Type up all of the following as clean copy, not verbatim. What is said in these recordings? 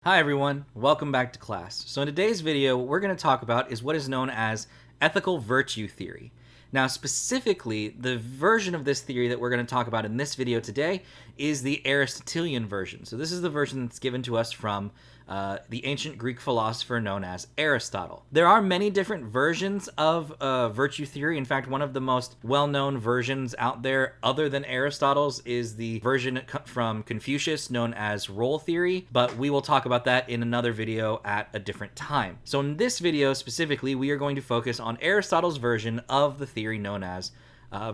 Hi everyone, welcome back to class. So in today's video, what we're going to talk about is what is known as ethical virtue theory. Now specifically, the version of this theory that we're going to talk about in this video today is the Aristotelian version. So this is the version that's given to us from the ancient Greek philosopher known as Aristotle. There are many different versions of virtue theory. In fact, one of the most well-known versions out there other than Aristotle's is the version from Confucius known as role theory, but we will talk about that in another video at a different time. So in this video specifically, we are going to focus on Aristotle's version of the theory known as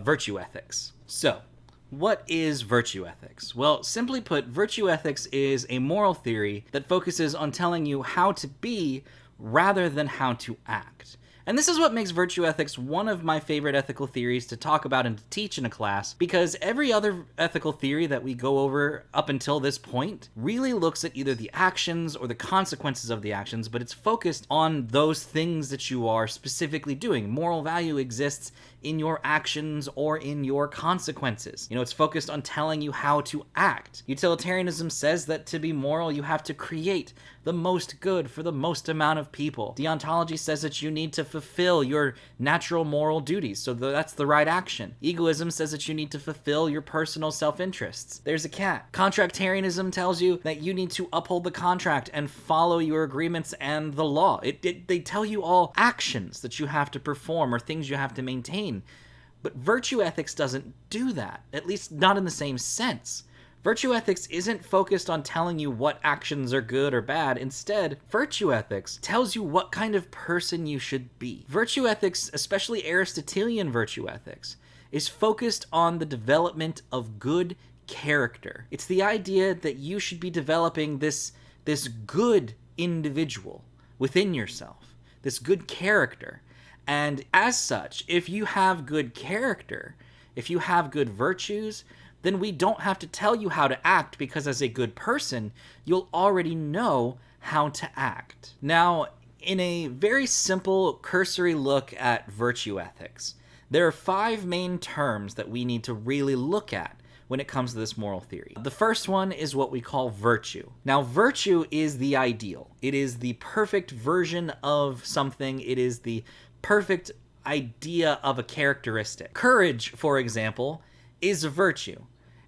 virtue ethics. So, what is virtue ethics? Well, simply put, virtue ethics is a moral theory that focuses on telling you how to be rather than how to act. And this is what makes virtue ethics one of my favorite ethical theories to talk about and to teach in a class, because every other ethical theory that we go over up until this point really looks at either the actions or the consequences of the actions, but it's focused on those things that you are specifically doing. Moral value exists in your actions or in your consequences. It's focused on telling you how to act. Utilitarianism says that to be moral, you have to create the most good for the most amount of people. Deontology says that you need to fulfill your natural moral duties, so that's the right action. Egoism says that you need to fulfill your personal self-interests. There's a cat. Contractarianism tells you that you need to uphold the contract and follow your agreements and the law. They tell you all actions that you have to perform or things you have to maintain. But virtue ethics doesn't do that, at least not in the same sense. Virtue ethics isn't focused on telling you what actions are good or bad. Instead, virtue ethics tells you what kind of person you should be. Virtue ethics, especially Aristotelian virtue ethics, is focused on the development of good character. It's the idea that you should be developing this good individual within yourself, this good character. And as such, if you have good character, if you have good virtues, then we don't have to tell you how to act, because as a good person, you'll already know how to act. Now, in a very simple, cursory look at virtue ethics, there are 5 main terms that we need to really look at when it comes to this moral theory. The first one is what we call virtue. Now, virtue is the ideal. It is the perfect version of something. It is the perfect idea of a characteristic. Courage, for example, is a virtue.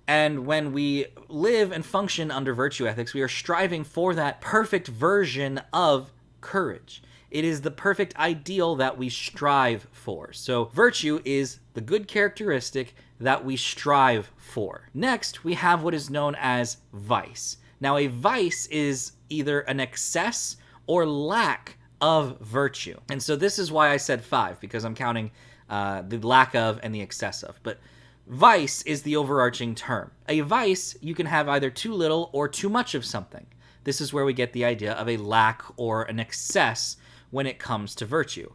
And when we live and function under virtue ethics, we are striving for that perfect version of courage. It is the perfect ideal that we strive for. So virtue is the good characteristic that we strive for. Next, we have what is known as vice. Now, a vice is either an excess or lack of virtue. And so this is why I said 5, because I'm counting the lack of and the excess of. But vice is the overarching term. A vice, you can have either too little or too much of something. This is where we get the idea of a lack or an excess when it comes to virtue.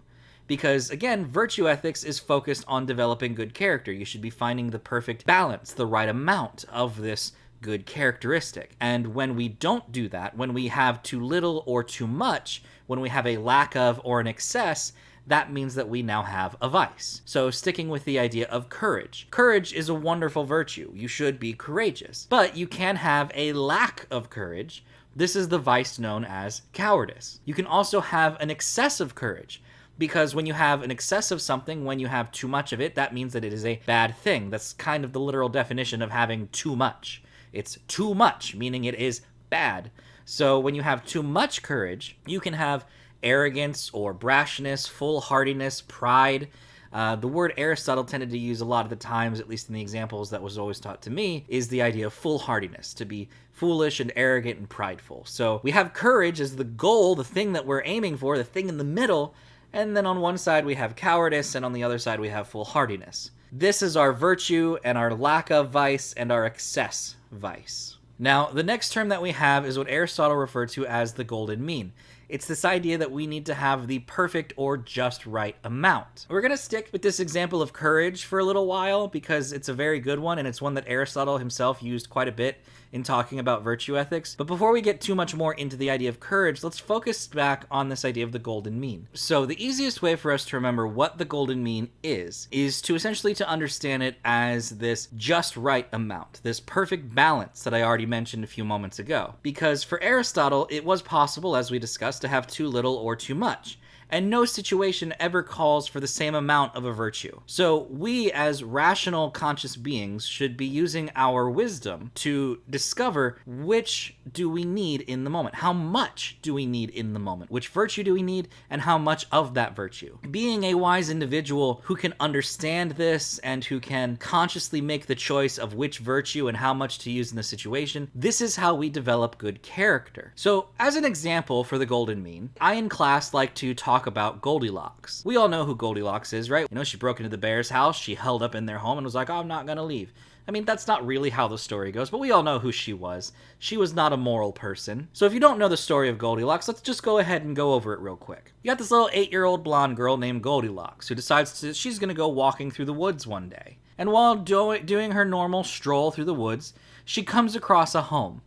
Because, again, virtue ethics is focused on developing good character. You should be finding the perfect balance, the right amount of this good characteristic. And when we don't do that, when we have too little or too much, when we have a lack of or an excess, that means that we now have a vice. So sticking with the idea of courage. Courage is a wonderful virtue. You should be courageous. But you can have a lack of courage. This is the vice known as cowardice. You can also have an excess of courage, because when you have an excess of something, when you have too much of it, that means that it is a bad thing. That's kind of the literal definition of having too much. It's too much, meaning it is bad. So when you have too much courage, you can have arrogance or brashness, foolhardiness, pride. The word Aristotle tended to use a lot of the times, at least in the examples that was always taught to me, is the idea of foolhardiness, to be foolish and arrogant and prideful. So we have courage as the goal, the thing that we're aiming for, the thing in the middle, and then on one side we have cowardice, and on the other side we have foolhardiness. This is our virtue and our lack of vice and our excess vice. Now, the next term that we have is what Aristotle referred to as the golden mean. It's this idea that we need to have the perfect or just right amount. We're going to stick with this example of courage for a little while because it's a very good one, and it's one that Aristotle himself used quite a bit in talking about virtue ethics. But before we get too much more into the idea of courage, let's focus back on this idea of the golden mean. So the easiest way for us to remember what the golden mean is to essentially to understand it as this just right amount, this perfect balance that I already already mentioned a few moments ago. Because for Aristotle, it was possible, as we discussed, to have too little or too much. And no situation ever calls for the same amount of a virtue. So we, as rational, conscious beings, should be using our wisdom to discover which do we need in the moment. How much do we need in the moment? Which virtue do we need, and how much of that virtue? Being a wise individual who can understand this and who can consciously make the choice of which virtue and how much to use in the situation, this is how we develop good character. So, as an example for the golden mean, I in class like to talk about Goldilocks. We all know who Goldilocks is, right? You know, she broke into the bear's house, she held up in their home and was like, oh, I'm not gonna leave. I mean, that's not really how the story goes, but we all know who she was. She was not a moral person. So if you don't know the story of Goldilocks, let's just go ahead and go over it real quick. You got this little 8-year-old blonde girl named Goldilocks who decides she's gonna go walking through the woods one day. And while doing her normal stroll through the woods, she comes across a home.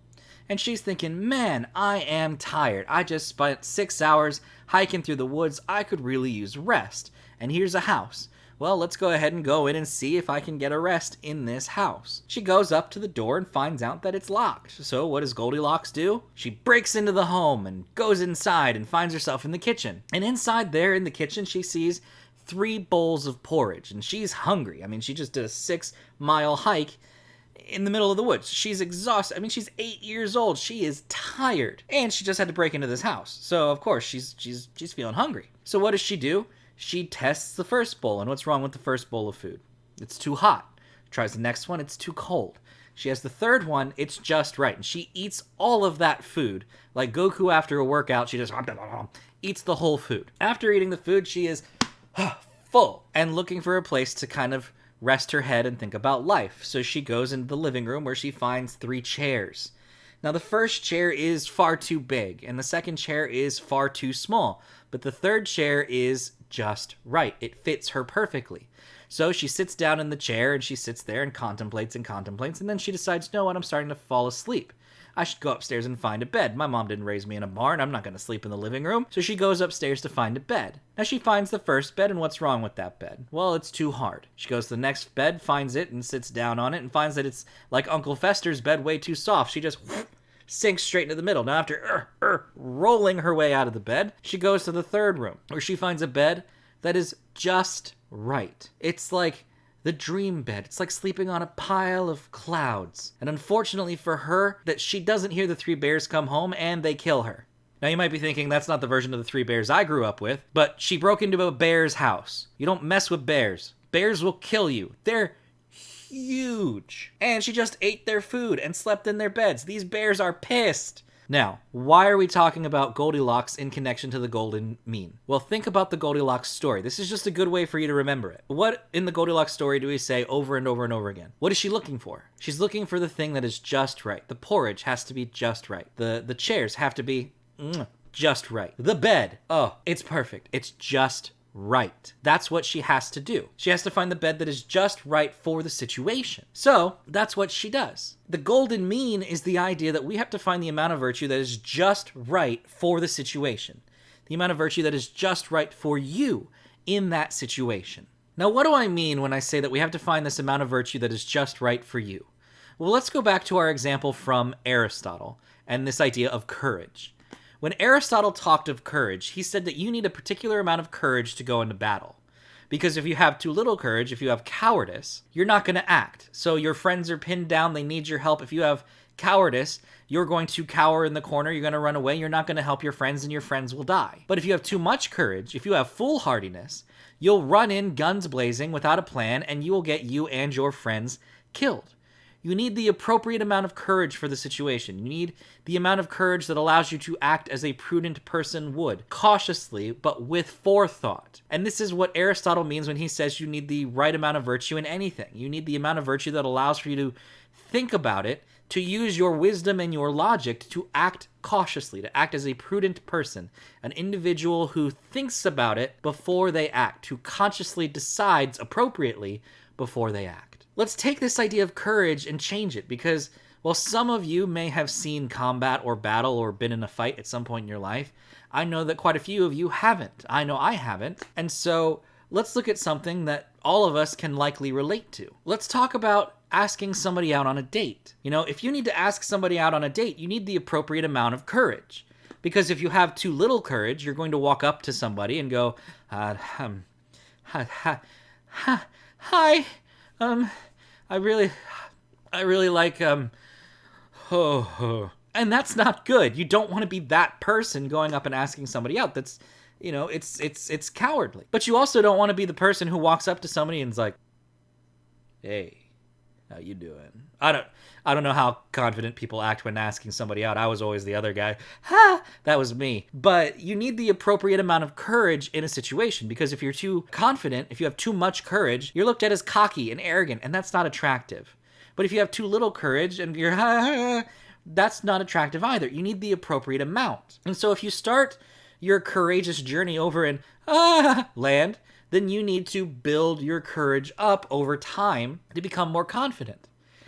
And she's thinking, man, I am tired. I just spent 6 hours hiking through the woods. I could really use rest. And here's a house. Well, let's go ahead and go in and see if I can get a rest in this house. She goes up to the door and finds out that it's locked. So what does Goldilocks do? She breaks into the home and goes inside and finds herself in the kitchen. And inside there in the kitchen, she sees 3 bowls of porridge. And she's hungry. I mean, she just did a 6-mile hike in the middle of the woods. She's exhausted. I mean, she's 8 years old. She is tired. And she just had to break into this house. So, of course, she's feeling hungry. So what does she do? She tests the first bowl. And what's wrong with the first bowl of food? It's too hot. Tries the next one. It's too cold. She has the third one. It's just right. And she eats all of that food. Like Goku after a workout, she just eats the whole food. After eating the food, she is full and looking for a place to kind of rest her head and think about life. So she goes into the living room where she finds 3 chairs. Now the first chair is far too big and the second chair is far too small, but the third chair is just right. It fits her perfectly. So she sits down in the chair and she sits there and contemplates and then she decides, you know what, I'm starting to fall asleep. I should go upstairs and find a bed. My mom didn't raise me in a barn. I'm not going to sleep in the living room. So she goes upstairs to find a bed. Now she finds the first bed, and what's wrong with that bed? Well, it's too hard. She goes to the next bed, finds it, and sits down on it, and finds that it's like Uncle Fester's bed, way too soft. She just sinks straight into the middle. Now after rolling her way out of the bed, she goes to the third room, where she finds a bed that is just right. It's like the dream bed. It's like sleeping on a pile of clouds. And unfortunately for her, that she doesn't hear the 3 bears come home and they kill her. Now you might be thinking that's not the version of the 3 bears I grew up with, but she broke into a bear's house. You don't mess with bears. Bears will kill you. They're huge. And she just ate their food and slept in their beds. These bears are pissed. Now, why are we talking about Goldilocks in connection to the golden mean? Well, think about the Goldilocks story. This is just a good way for you to remember it. What in the Goldilocks story do we say over and over and over again? What is she looking for? She's looking for the thing that is just right. The porridge has to be just right. The chairs have to be just right. The bed, oh, it's perfect. It's just right. That's what she has to do. She has to find the bed that is just right for the situation. So that's what she does. The golden mean is the idea that we have to find the amount of virtue that is just right for the situation. The amount of virtue that is just right for you in that situation. Now, what do I mean when I say that we have to find this amount of virtue that is just right for you? Well, let's go back to our example from Aristotle and this idea of courage. When Aristotle talked of courage, he said that you need a particular amount of courage to go into battle. Because if you have too little courage, if you have cowardice, you're not going to act. So your friends are pinned down, they need your help. If you have cowardice, you're going to cower in the corner, you're going to run away, you're not going to help your friends, and your friends will die. But if you have too much courage, if you have foolhardiness, you'll run in guns blazing without a plan, and you will get you and your friends killed. You need the appropriate amount of courage for the situation. You need the amount of courage that allows you to act as a prudent person would, cautiously, but with forethought. And this is what Aristotle means when he says you need the right amount of virtue in anything. You need the amount of virtue that allows for you to think about it, to use your wisdom and your logic to act cautiously, to act as a prudent person, an individual who thinks about it before they act, who consciously decides appropriately before they act. Let's take this idea of courage and change it, because while some of you may have seen combat or battle or been in a fight at some point in your life, I know that quite a few of you haven't. I know I haven't. And so let's look at something that all of us can likely relate to. Let's talk about asking somebody out on a date. You know, if you need to ask somebody out on a date, you need the appropriate amount of courage. Because if you have too little courage, you're going to walk up to somebody and go, hi, I really like, and that's not good. You don't want to be that person going up and asking somebody out. That's, you know, it's cowardly. But you also don't want to be the person who walks up to somebody and is like, hey, how you doing? I don't know how confident people act when asking somebody out. I was always the other guy. That was me. But you need the appropriate amount of courage in a situation, because if you're too confident, if you have too much courage, you're looked at as cocky and arrogant, and that's not attractive. But if you have too little courage and you're that's not attractive either. You need the appropriate amount. And so if you start your courageous journey over in land, then you need to build your courage up over time to become more confident.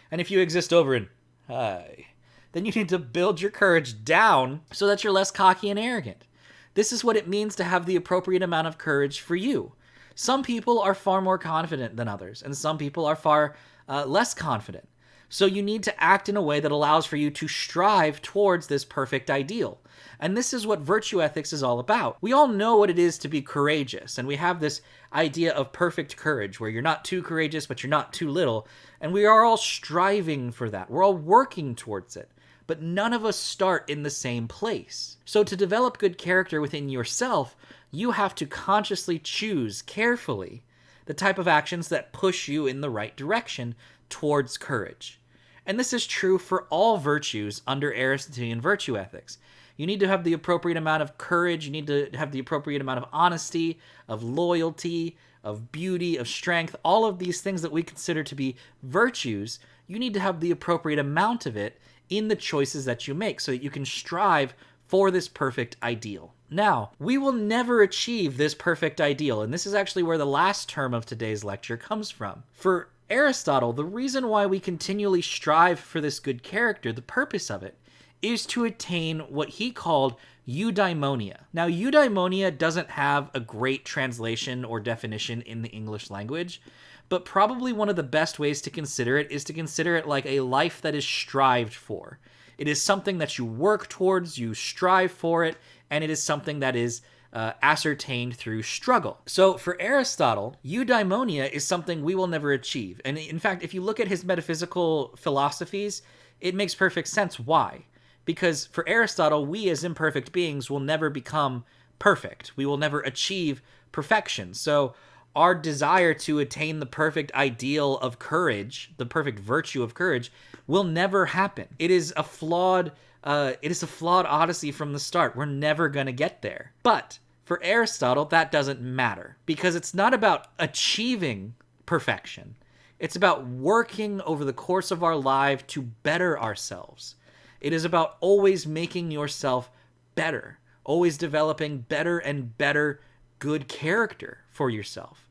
And if you exist over in hi, then you need to build your courage down so that you're less cocky and arrogant. This is what it means to have the appropriate amount of courage for you. Some people are far more confident than others, and some people are far less confident. So you need to act in a way that allows for you to strive towards this perfect ideal. And this is what virtue ethics is all about. We all know what it is to be courageous, and we have this idea of perfect courage, where you're not too courageous, but you're not too little, and we are all striving for that. We're all working towards it, but none of us start in the same place. So to develop good character within yourself, you have to consciously choose carefully the type of actions that push you in the right direction towards courage. And this is true for all virtues under Aristotelian virtue ethics. You need to have the appropriate amount of courage, you need to have the appropriate amount of honesty, of loyalty, of beauty, of strength, all of these things that we consider to be virtues. You need to have the appropriate amount of it in the choices that you make so that you can strive for this perfect ideal. Now, we will never achieve this perfect ideal, and this is actually where the last term of today's lecture comes from. For Aristotle, the reason why we continually strive for this good character, the purpose of it, is to attain what he called eudaimonia. Now, eudaimonia doesn't have a great translation or definition in the English language, but probably one of the best ways to consider it is to consider it like a life that is strived for. It is something that you work towards, you strive for it, and it is something that is ascertained through struggle. So for Aristotle, eudaimonia is something we will never achieve. And in fact, if you look at his metaphysical philosophies, it makes perfect sense why. Because for Aristotle, we as imperfect beings will never become perfect. We will never achieve perfection. So our desire to attain the perfect ideal of courage, the perfect virtue of courage, will never happen. It is a flawed odyssey from the start. We're never going to get there. But for Aristotle, that doesn't matter, because it's not about achieving perfection. It's about working over the course of our life to better ourselves. It is about always making yourself better, always developing better and better good character for yourself.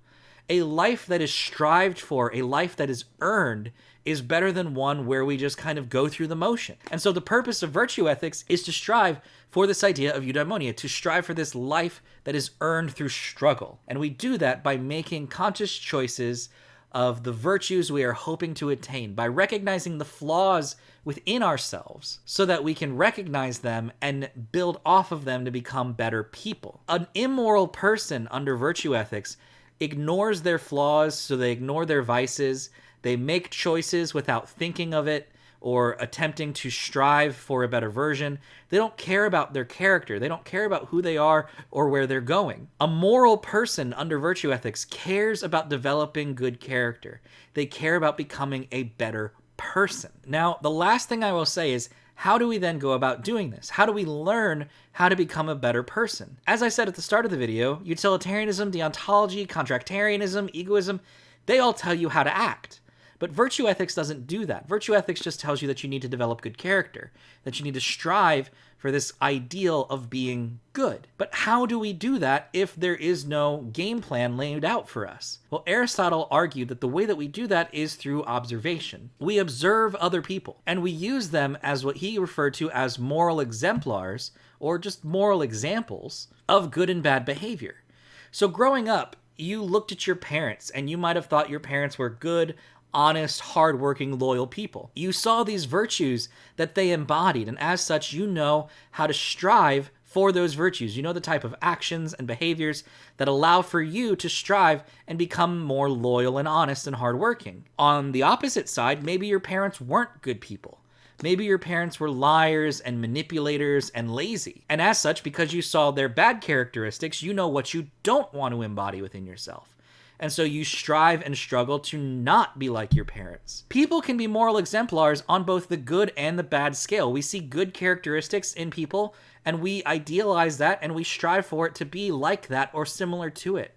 A life that is strived for, a life that is earned, is better than one where we just kind of go through the motion. And so the purpose of virtue ethics is to strive for this idea of eudaimonia, to strive for this life that is earned through struggle. And we do that by making conscious choices of the virtues we are hoping to attain, by recognizing the flaws within ourselves so that we can recognize them and build off of them to become better people. An immoral person under virtue ethics ignores their flaws, so they ignore their vices. They make choices without thinking of it or attempting to strive for a better version. They don't care about their character. They don't care about who they are or where they're going. A moral person under virtue ethics cares about developing good character. They care about becoming a better person. Now, the last thing I will say is, how do we then go about doing this? How do we learn how to become a better person? As I said at the start of the video, utilitarianism, deontology, contractarianism, egoism, they all tell you how to act. But virtue ethics doesn't do that. Virtue ethics just tells you that you need to develop good character, that you need to strive for this ideal of being good. But how do we do that if there is no game plan laid out for us? Well, Aristotle argued that the way that we do that is through observation. We observe other people, and we use them as what he referred to as moral exemplars, or just moral examples of good and bad behavior. So growing up, you looked at your parents, and you might have thought your parents were good, honest, hardworking, loyal people. You saw these virtues that they embodied, and as such, you know how to strive for those virtues. You know the type of actions and behaviors that allow for you to strive and become more loyal and honest and hardworking. On the opposite side, maybe your parents weren't good people. Maybe your parents were liars and manipulators and lazy. And as such, because you saw their bad characteristics, you know what you don't want to embody within yourself. And so you strive and struggle to not be like your parents. People can be moral exemplars on both the good and the bad scale. We see good characteristics in people, and we idealize that, and we strive for it to be like that or similar to it.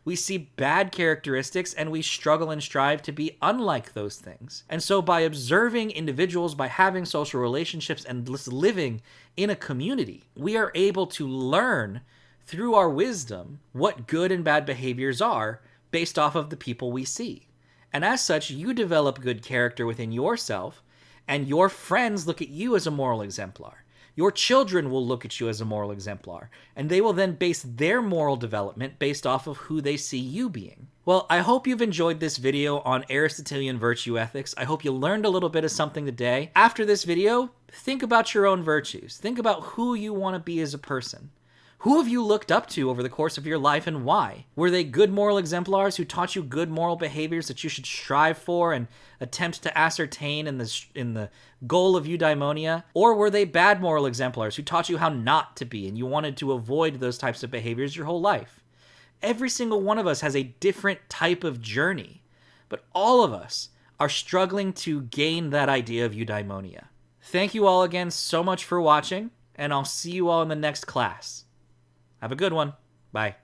We see bad characteristics, and we struggle and strive to be unlike those things. And so by observing individuals, by having social relationships, and living in a community, we are able to learn through our wisdom what good and bad behaviors are, based off of the people we see. And as such, you develop good character within yourself, and your friends look at you as a moral exemplar. Your children will look at you as a moral exemplar, and they will then base their moral development based off of who they see you being. Well, I hope you've enjoyed this video on Aristotelian virtue ethics. I hope you learned a little bit of something today. After this video, think about your own virtues. Think about who you want to be as a person. Who have you looked up to over the course of your life, and why? Were they good moral exemplars who taught you good moral behaviors that you should strive for and attempt to ascertain in the goal of eudaimonia? Or were they bad moral exemplars who taught you how not to be and you wanted to avoid those types of behaviors your whole life? Every single one of us has a different type of journey, but all of us are struggling to gain that idea of eudaimonia. Thank you all again so much for watching, and I'll see you all in the next class. Have a good one. Bye.